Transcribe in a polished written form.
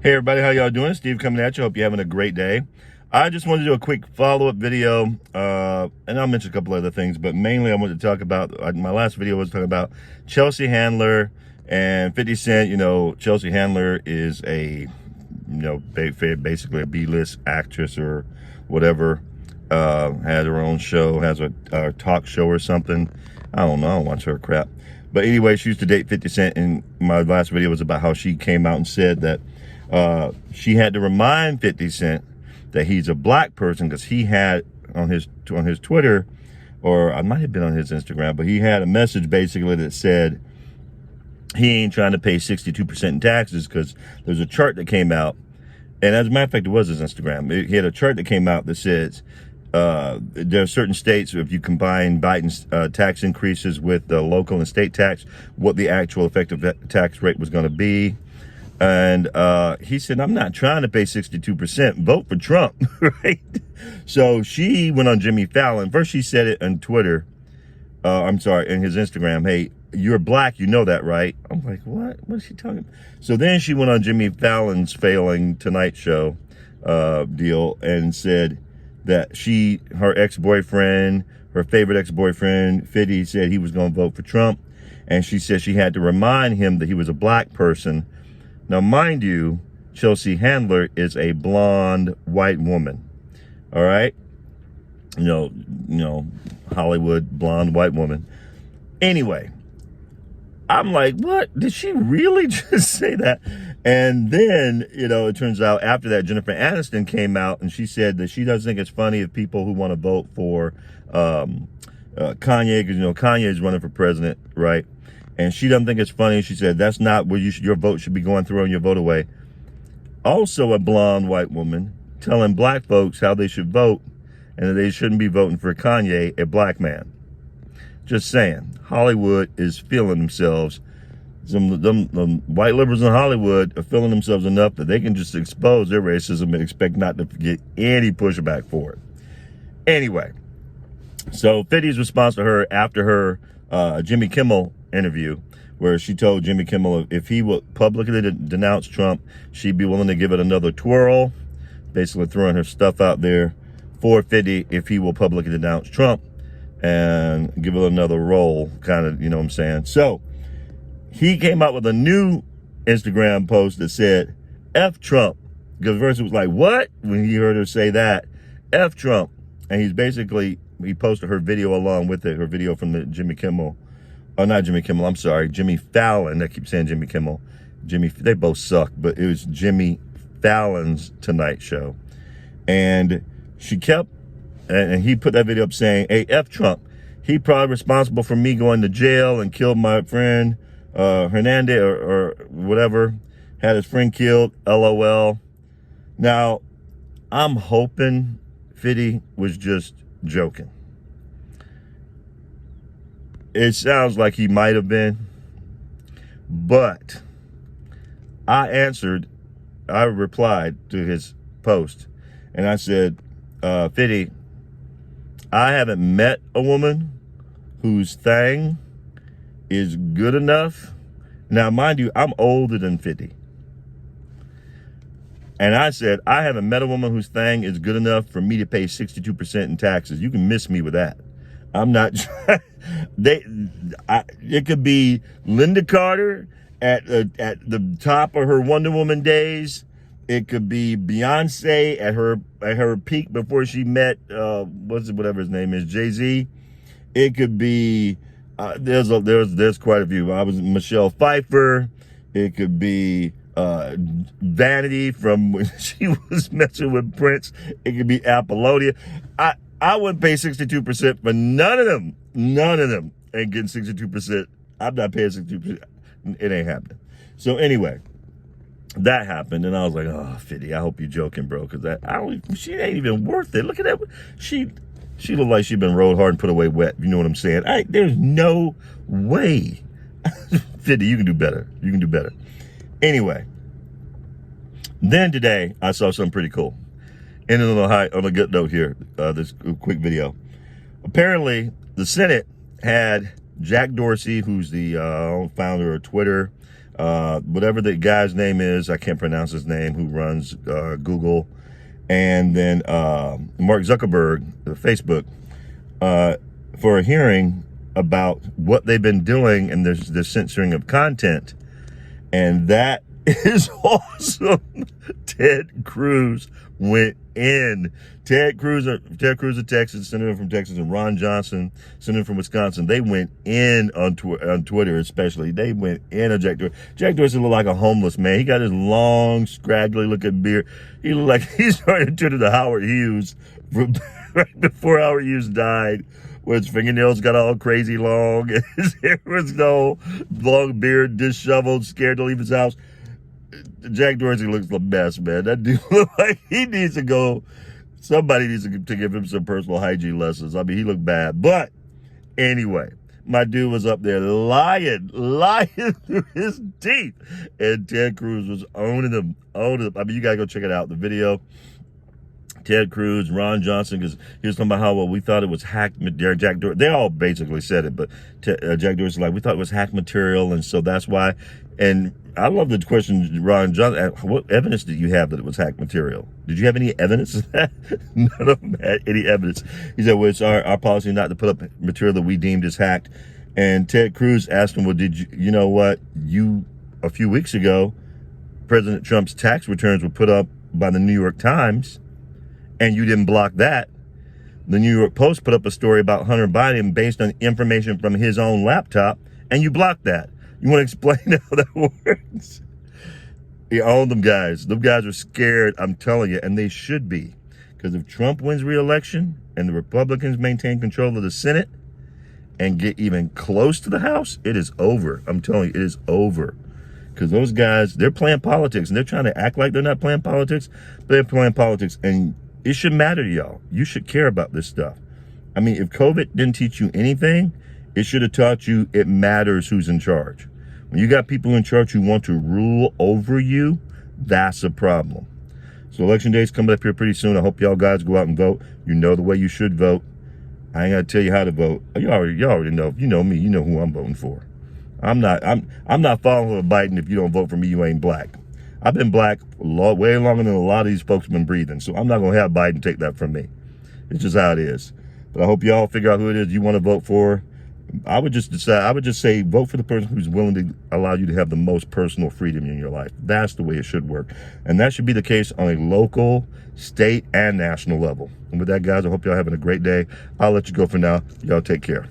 Hey everybody, how y'all doing? Steve coming at you. Hope you're having a great day. I just wanted to do a quick follow-up video, and I'll mention a couple other things, but mainly I wanted to talk about, my last video was talking about Chelsea Handler and 50 Cent. You know, Chelsea Handler is a, basically a B-list actress or whatever, has her own show, has a talk show or something. I don't know, I don't watch her crap. But anyway, she used to date 50 Cent, and my last video was about how she came out and said that she had to remind 50 Cent that he's a black person, because he had on his Twitter, or I might have been on his Instagram, but he had a message basically that said he ain't trying to pay 62% in taxes, because there's a chart that came out, and as a matter of fact, it was his Instagram. He had a chart that came out that says there are certain states, if you combine Biden's tax increases with the local and state tax, what the actual effective tax rate was going to be. And he said, I'm not trying to pay 62%. Vote for Trump, right? So she went on Jimmy Fallon. First, she said it on Twitter. In his Instagram. Hey, you're black. You know that, right? I'm like, what? What is she talking about? So then she went on Jimmy Fallon's failing Tonight Show deal and said that her ex-boyfriend, her favorite ex-boyfriend, 50, said he was going to vote for Trump. And she said she had to remind him that he was a black person. Now, mind you, Chelsea Handler is a blonde white woman. All right? You know, Hollywood blonde white woman. Anyway, I'm like, what? Did she really just say that? And then, it turns out after that, Jennifer Aniston came out and she said that she doesn't think it's funny if people who want to vote for Kanye, because, Kanye is running for president, right? And she doesn't think it's funny. She said, that's not where your vote should be going, throwing your vote away. Also a blonde white woman telling black folks how they should vote and that they shouldn't be voting for Kanye, a black man. Just saying, Hollywood is feeling themselves. Them white liberals in Hollywood are feeling themselves enough that they can just expose their racism and expect not to get any pushback for it. Anyway, so 50's response to her after her Jimmy Kimmel interview, where she told Jimmy Kimmel if he would publicly denounce Trump, she'd be willing to give it another twirl, basically throwing her stuff out there for 50 if he will publicly denounce Trump and give it another roll, kind of, you know what I'm saying? So he came out with a new Instagram post that said, F Trump. Because first it was like, what? When he heard her say that, F Trump. And he posted her video along with it, her video from the Jimmy Kimmel. Oh, not Jimmy Kimmel, I'm sorry, Jimmy Fallon. I keep saying Jimmy Kimmel. They both suck, but it was Jimmy Fallon's Tonight Show. And she kept, and he put that video up saying, hey, F Trump. He probably responsible for me going to jail and killed my friend Hernandez or whatever, had his friend killed, LOL. Now, I'm hoping 50 was just joking. It sounds like he might have been, but I replied to his post, and I said, 50, I haven't met a woman whose thing is good enough. Now, mind you, I'm older than 50. And I said, I haven't met a woman whose thing is good enough for me to pay 62% in taxes. You can miss me with that. I'm not. It could be Linda Carter at the top of her Wonder Woman days. It could be Beyonce at her peak before she met whatever his name is, Jay-Z. It could be there's quite a few. I was Michelle Pfeiffer. It could be Vanity from when she was messing with Prince. It could be Apollonia. I wouldn't pay 62% for none of them. None of them ain't getting 62%. I'm not paying 62%. It ain't happening. So anyway, that happened, and I was like, oh, 50, I hope you're joking, bro, because she ain't even worth it. Look at that. She looked like she'd been rolled hard and put away wet. You know what I'm saying? There's no way. 50, you can do better. You can do better. Anyway, then today, I saw something pretty cool. Ending on a good note here, this quick video. Apparently, the Senate had Jack Dorsey, who's the founder of Twitter, whatever the guy's name is, I can't pronounce his name, who runs Google, and then Mark Zuckerberg, Facebook, for a hearing about what they've been doing and the censoring of content. And that is awesome. Ted Cruz went in. Ted Cruz of Texas, Senator from Texas, and Ron Johnson, Senator from Wisconsin, they went in on Twitter especially. They went in on Jack Dorsey. Jack Dorsey looked like a homeless man. He got his long, scraggly looking beard. He looked like he's starting to turn into Howard Hughes from right before Howard Hughes died, where his fingernails got all crazy long, and his hair was no long beard, disheveled, scared to leave his house. Jack Dorsey looks the best, man. That dude looks like he needs to go. Somebody needs to give him some personal hygiene lessons. I mean, he looked bad. But anyway, my dude was up there lying through his teeth. And Ted Cruz was owning him. I mean, you got to go check it out, the video. Ted Cruz, Ron Johnson, because he was talking about how, well, we thought it was hacked. Jack Dorsey, they all basically said it, but Jack Dorsey like, we thought it was hacked material, and so that's why. And I love the question, Ron Johnson, what evidence did you have that it was hacked material? Did you have any evidence of that? None of them had any evidence. He said, well, it's our policy not to put up material that we deemed as hacked. And Ted Cruz asked him, well, did you know what? A few weeks ago, President Trump's tax returns were put up by the New York Times, and you didn't block that. The New York Post put up a story about Hunter Biden based on information from his own laptop, and you blocked that. You want to explain how that works? Yeah, all them guys. Them guys are scared, I'm telling you, and they should be. Because if Trump wins re-election and the Republicans maintain control of the Senate and get even close to the House, it is over. I'm telling you, it is over. Because those guys, they're playing politics, and they're trying to act like they're not playing politics, but they're playing politics, and it should matter to y'all. You should care about this stuff. I mean, if COVID didn't teach you anything, it should have taught you it matters who's in charge. When you got people in charge who want to rule over you, that's a problem. So election day is coming up here pretty soon. I hope y'all guys go out and vote. You know the way you should vote. I ain't got to tell you how to vote. You already know. You know me. You know who I'm voting for. I'm not following Biden. If you don't vote for me, you ain't black. I've been black way longer than a lot of these folks have been breathing. So I'm not going to have Biden take that from me. It's just how it is. But I hope y'all figure out who it is you want to vote for. I would just say vote for the person who's willing to allow you to have the most personal freedom in your life. That's the way it should work. And that should be the case on a local, state, and national level. And with that, guys, I hope y'all having a great day. I'll let you go for now. Y'all take care.